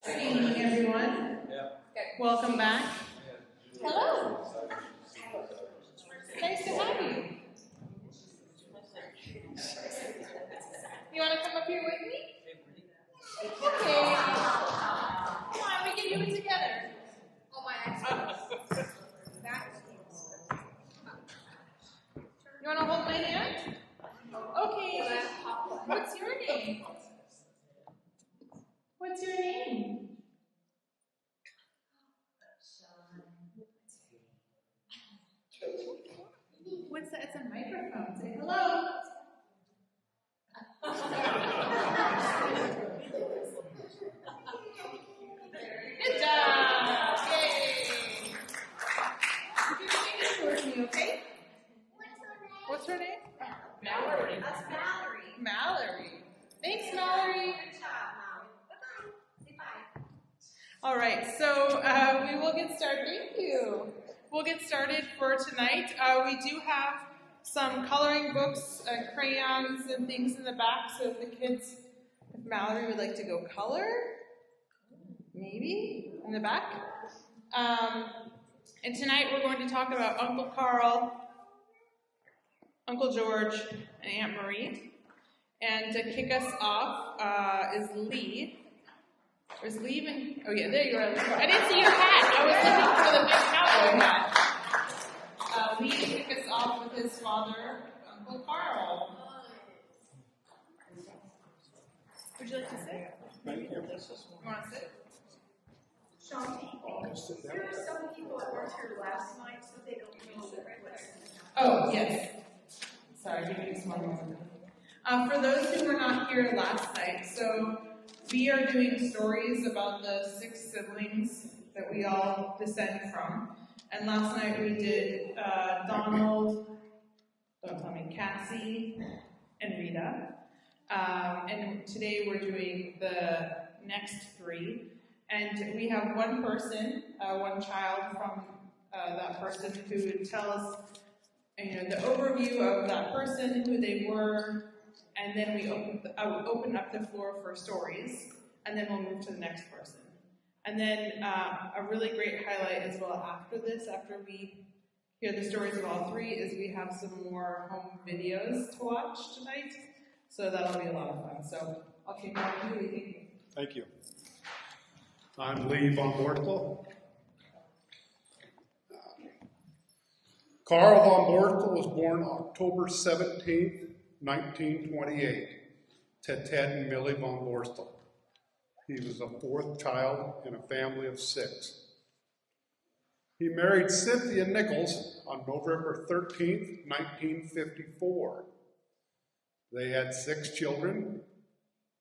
Good evening, everyone. Welcome back. Hello. Nice to have you. You want to come up here with me? Okay. Come on, we can do it together. Oh, my You want to hold my hand? Okay. What's your name? What's your name? What's that? It's a microphone. Say hello. Good job. Yay. You can sing this with me, okay? What's her name? Mallory. That's Mallory. Mallory. Thanks, Mallory. Good job, Mom. Bye-bye. Say bye. All right, so we will get started. Thank you. We'll get started for tonight. We do have some coloring books, crayons, and things in the back. So if the kids, if Mallory would like to go color, maybe in the back. And tonight we're going to talk about Uncle Carl, Uncle George, and Aunt Marie. And to kick us off is Lee. Where's Lee even? Oh yeah, there you are. I didn't see your hat. I was looking for the big cowboy hat. Lee to kick us off with his father, Uncle Carl. Would you like to sit? Thank you. You want to sit? Sean, there are some people that weren't here last night, so they don't know what's. Oh, yes. Sorry, give me just one moment. For those who were not here last night, so we are doing stories about the 6 siblings that we all descend from. And last night we did Donald, don't tell me, Cassie, and Rita. And today we're doing the next 3. And we have one person, one child from that person who would tell us, the overview of that person, who they were, and then we open up the floor for stories, and then we'll move to the next person. And then a really great highlight as well after this, after we hear the stories of all 3, is we have some more home videos to watch tonight. So that'll be a lot of fun. So I'll kick off to you. Thank you. Thank you. I'm Lee von Borstel. Carl von Borstel was born October 17th, 1928, to Ted and Millie von Borstel. He was the 4th child in a family of 6. He married Cynthia Nichols on November 13th, 1954. They had 6 children: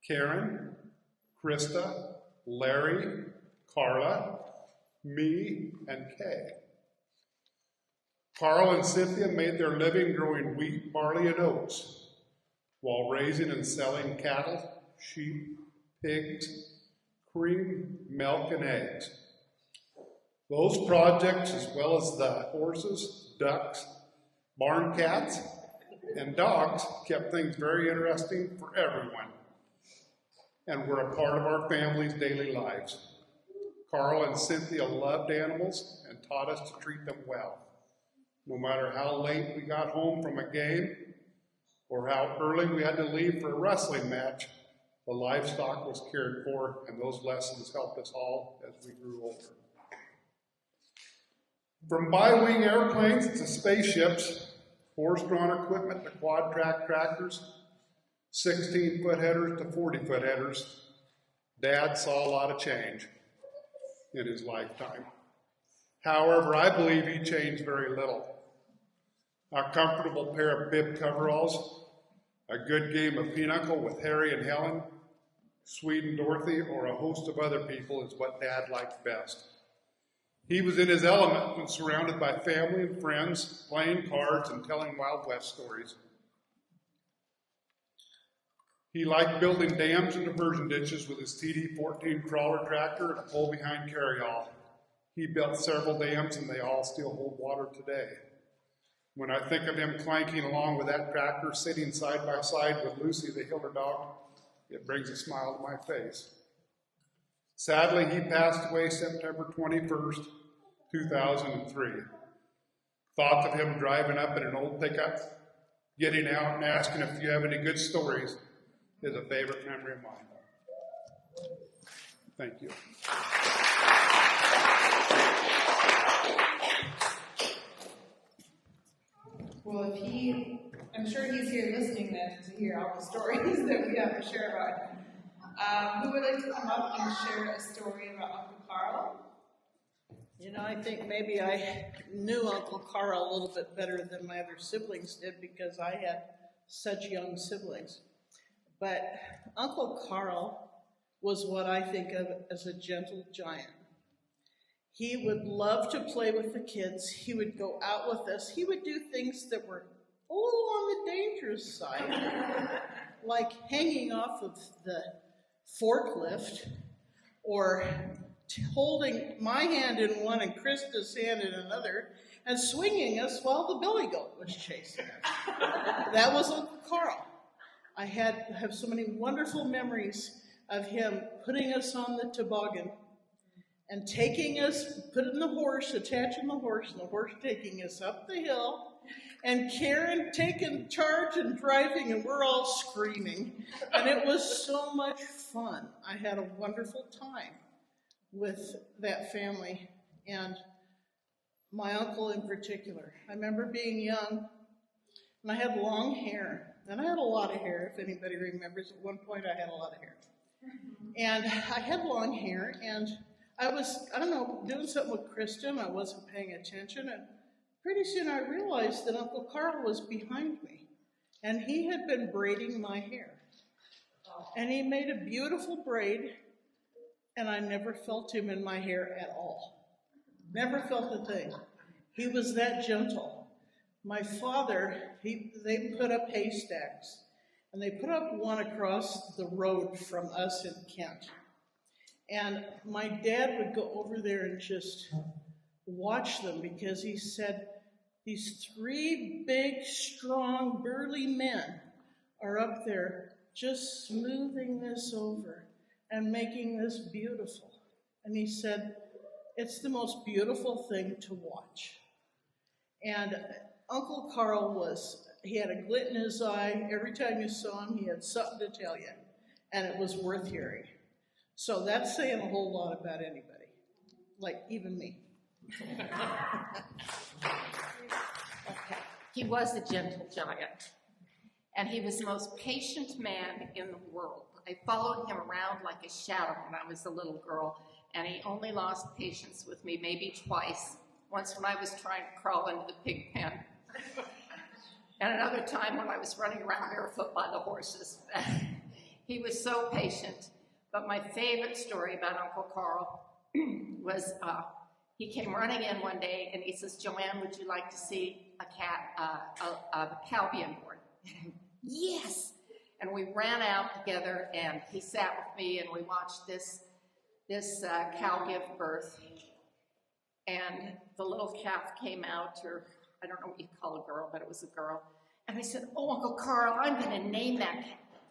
Karen, Krista, Larry, Carla, me, and Kay. Carl and Cynthia made their living growing wheat, barley, and oats while raising and selling cattle, sheep, pigs, cream, milk, and eggs. Those projects, as well as the horses, ducks, barn cats, and dogs, kept things very interesting for everyone and were a part of our family's daily lives. Carl and Cynthia loved animals and taught us to treat them well. No matter how late we got home from a game or how early we had to leave for a wrestling match, the livestock was cared for, and those lessons helped us all as we grew older. From bi-wing airplanes to spaceships, horse-drawn equipment to quad-track tractors, 16-foot headers to 40-foot headers, Dad saw a lot of change in his lifetime. However, I believe he changed very little. A comfortable pair of bib coveralls, a good game of pinochle with Harry and Helen, Sweet and Dorothy, or a host of other people is what Dad liked best. He was in his element when surrounded by family and friends, playing cards and telling Wild West stories. He liked building dams and diversion ditches with his TD-14 crawler tractor and a pull-behind carryall. He built several dams, and they all still hold water today. When I think of him clanking along with that tractor, sitting side by side with Lucy, the Hiller dog, it brings a smile to my face. Sadly, he passed away September 21st, 2003. Thoughts of him driving up in an old pickup, getting out and asking if you have any good stories is a favorite memory of mine. Thank you. Well, I'm sure he's here listening then to hear all the stories that we have to share about him. Who would like to come up and share a story about Uncle Carl? You know, I think maybe I knew Uncle Carl a little bit better than my other siblings did because I had such young siblings. But Uncle Carl was what I think of as a gentle giant. He would love to play with the kids. He would go out with us. He would do things that were a little on the dangerous side, like hanging off of the forklift or holding my hand in one and Krista's hand in another and swinging us while the billy goat was chasing us. That was Uncle Carl. I have so many wonderful memories of him putting us on the toboggan and taking us, putting the horse, attaching the horse, and the horse taking us up the hill, and Karen taking charge and driving, and we're all screaming. And it was so much fun. I had a wonderful time with that family, and my uncle in particular. I remember being young, and I had long hair. And I had a lot of hair, if anybody remembers. At one point, I had a lot of hair. And I had long hair, and I was, I don't know, doing something with Krista, and I wasn't paying attention, and pretty soon I realized that Uncle Carl was behind me, and he had been braiding my hair. And he made a beautiful braid, and I never felt him in my hair at all. Never felt a thing. He was that gentle. My father, they put up haystacks, and they put up one across the road from us in Kent. And my dad would go over there and just watch them because he said, these three big, strong, burly men are up there just smoothing this over and making this beautiful. And he said, it's the most beautiful thing to watch. And Uncle Carl he had a glint in his eye. Every time you saw him, he had something to tell you, and it was worth hearing. So that's saying a whole lot about anybody, like even me. Okay. He was a gentle giant, and he was the most patient man in the world. I followed him around like a shadow when I was a little girl, and he only lost patience with me maybe twice. Once when I was trying to crawl into the pig pen, and another time when I was running around barefoot by the horses. He was so patient. But my favorite story about Uncle Carl was he came running in one day and he says, Joanne, would you like to see a cow being born? Yes. And we ran out together and he sat with me and we watched this cow give birth. And the little calf came out, or I don't know what you call a girl, but it was a girl. And I said, oh, Uncle Carl, I'm going to name that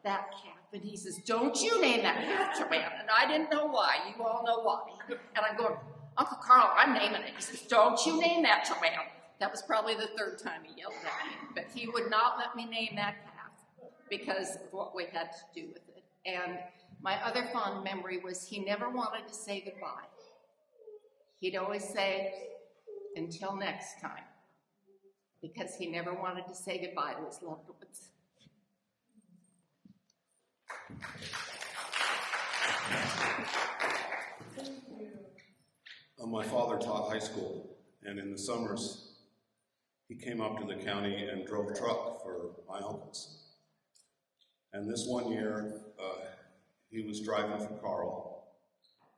calf. And he says, don't you name that calf, Joanne. And I didn't know why. You all know why. And I'm going, Uncle Carl, I'm naming it. He says, don't you name that, Joanne. That was probably the third time he yelled at me. But he would not let me name that calf because of what we had to do with it. And my other fond memory was he never wanted to say goodbye. He'd always say, until next time, because he never wanted to say goodbye to his loved ones. My father taught high school, and in the summers, he came up to the county and drove a truck for my uncles. And this one year, he was driving for Carl.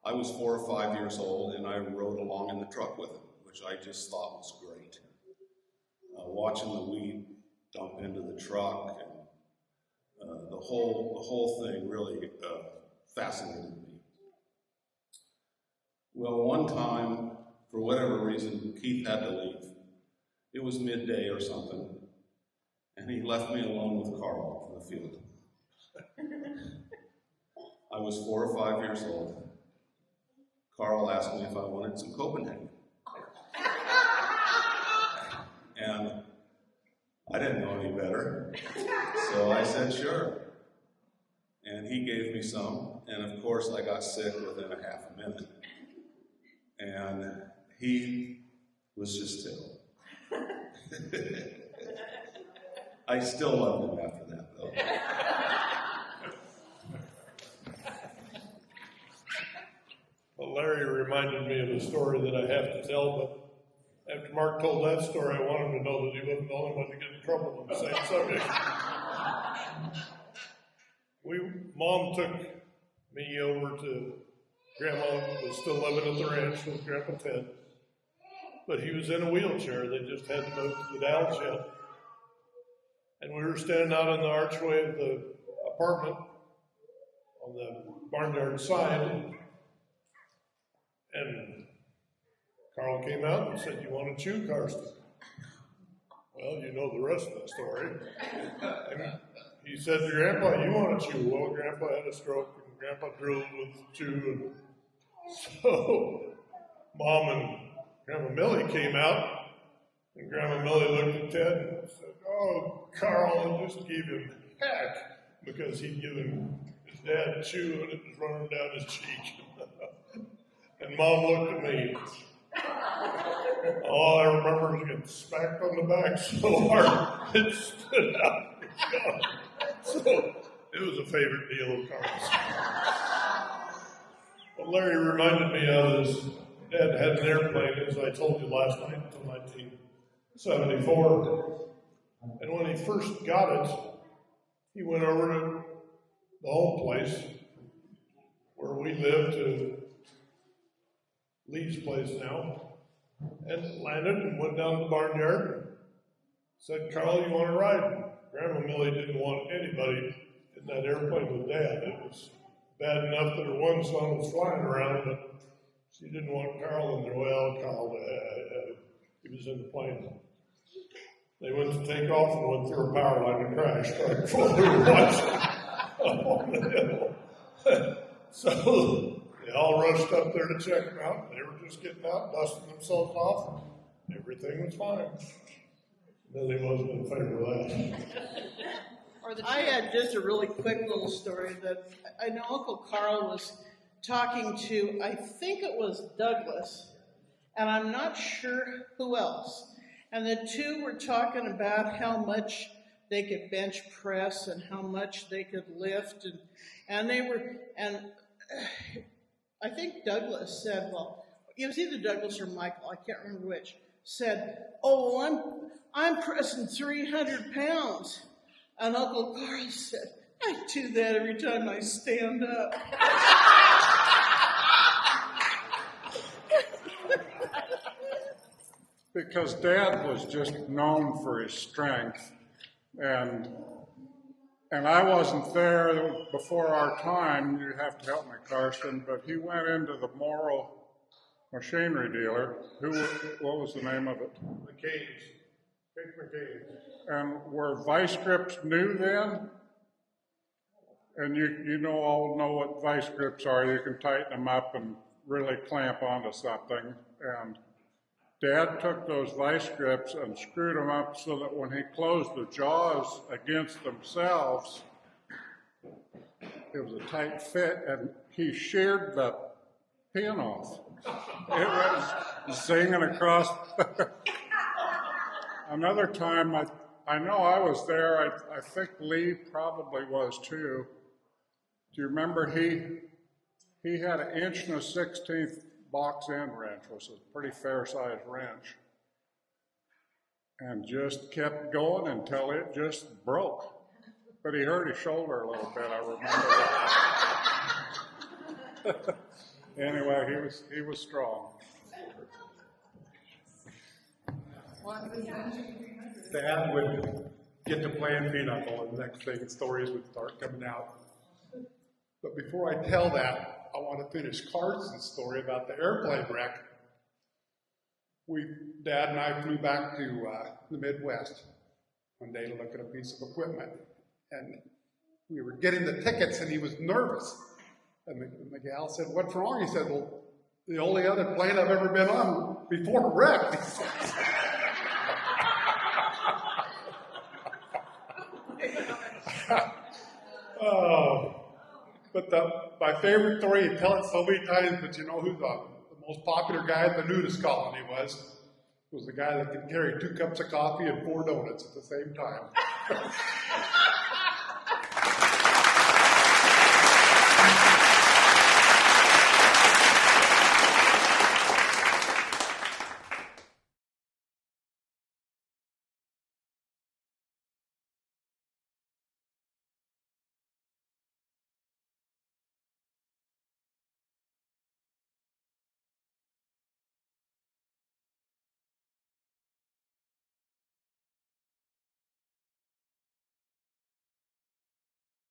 I was 4 or 5 years old, and I rode along in the truck with him, which I just thought was great. Watching the wheat dump into the truck, and the whole thing really fascinated me. Well, one time, for whatever reason, Keith had to leave. It was midday or something, and he left me alone with Carl in the field. I was 4 or 5 years old, Carl asked me if I wanted some Copenhagen. And I didn't know any better, so I said sure. And he gave me some, and of course I got sick within a half a minute. And he was just ill. I still loved him after that, though. Well, Larry reminded me of a story that I have to tell, but after Mark told that story, I want him to know that he wasn't the only one to get in trouble on the same subject. Mom took me over to Grandma was still living at the ranch with Grandpa Ted, but he was in a wheelchair. They just had to move to the Dalles yet. And we were standing out on the archway of the apartment on the barnyard side, and Carl came out and said, "You want to chew, Karsten?" Well, you know the rest of the story. And he said to Grandpa, "You want to chew?" Well, Grandpa had a stroke, and Grandpa drilled with chew, and so Mom and Grandma Millie came out, and Grandma Millie looked at Ted and said, "Oh, Carl," and just gave him heck because he'd given his dad chew and it was running down his cheek. And Mom looked at me. All I remember is getting smacked on the back so hard it stood out. So it was a favorite deal of Carl's. But Larry reminded me of his dad had an airplane, as I told you last night, until 1974. And when he first got it, he went over to the home place where we live to Lee's place now, and landed and went down to the barnyard and said, "Carl, you want to ride?" Grandma Millie didn't want anybody in that airplane with Dad. It was bad enough that her one son was flying around, but she didn't want Carl in there. Well, Carl, he was in the plane. They went to take off and went through a power line and crashed right before they were watching on the hill. So they all rushed up there to check him out. They were just getting out, dusting themselves off. Everything was fine. Millie wasn't in favor of that. I had just a really quick little story that I know Uncle Carl was talking to, I think it was Douglas, and I'm not sure who else. And the two were talking about how much they could bench press and how much they could lift, and I think Douglas said, well, it was either Douglas or Michael, I can't remember which, said, "Oh, well, I'm pressing 300 pounds. And Uncle Carl said, "I do that every time I stand up." Because Dad was just known for his strength, and I wasn't there before our time. You have to help me, Carson, but he went into the Morrow machinery dealer. What was the name of it? McCain's. Big McCain's. And were vice grips new then? And you all know what vice grips are. You can tighten them up and really clamp onto something. And Dad took those vice grips and screwed them up so that when he closed the jaws against themselves, it was a tight fit, and he sheared the pin off. It was singing across. Another time, I know I was there. I think Lee probably was too. Do you remember he had an 1 1/16 box end wrench, which was a pretty fair-sized wrench, and just kept going until it just broke. But he hurt his shoulder a little bit, I remember that. Anyway, he was strong. Dad would get to playing pinochle, and the next thing stories would start coming out. But before I tell that, I want to finish Carson's story about the airplane wreck. Dad and I flew back to the Midwest one day to look at a piece of equipment, and we were getting the tickets, and he was nervous. And Miguel said, "What's wrong?" He said, "Well, the only other plane I've ever been on before it wrecked. Oh, but my favorite story, you tell it so many times, but you know who the most popular guy at the nudist colony was the guy that could carry 2 cups of coffee and 4 donuts at the same time.